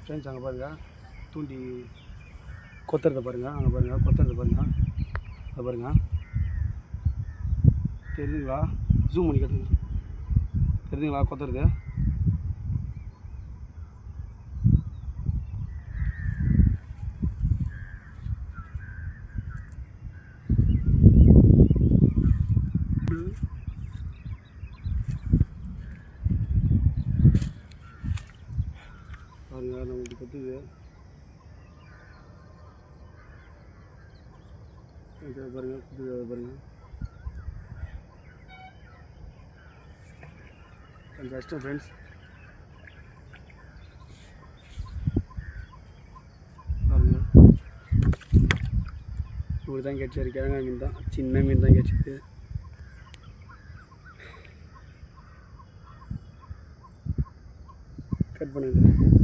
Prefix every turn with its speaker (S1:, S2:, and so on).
S1: Friends அங்கே பாருங்கள் தூண்டி கொத்துறதை பாருங்கள், அங்கே பாருங்கள் கொத்துறதை பாருங்கள், அதை பாருங்கள் தெரியுதுங்களா? ஜூம் பண்ணி கட்டுங்க, தெரியுதுங்களா கொத்துறது? பாருங்க நம்மளுக்கு கொத்துது பாருங்கள், கொத்துது அதை பாருங்கள். கொஞ்சம் கஷ்டம் ஃப்ரெண்ட்ஸ். பாருங்கள் இப்படி தான் கிடச்சாரு, கிழங்கா மீன் தான், சின்ன மீன் தான் கிடச்சிது. கட் பண்ணுங்க.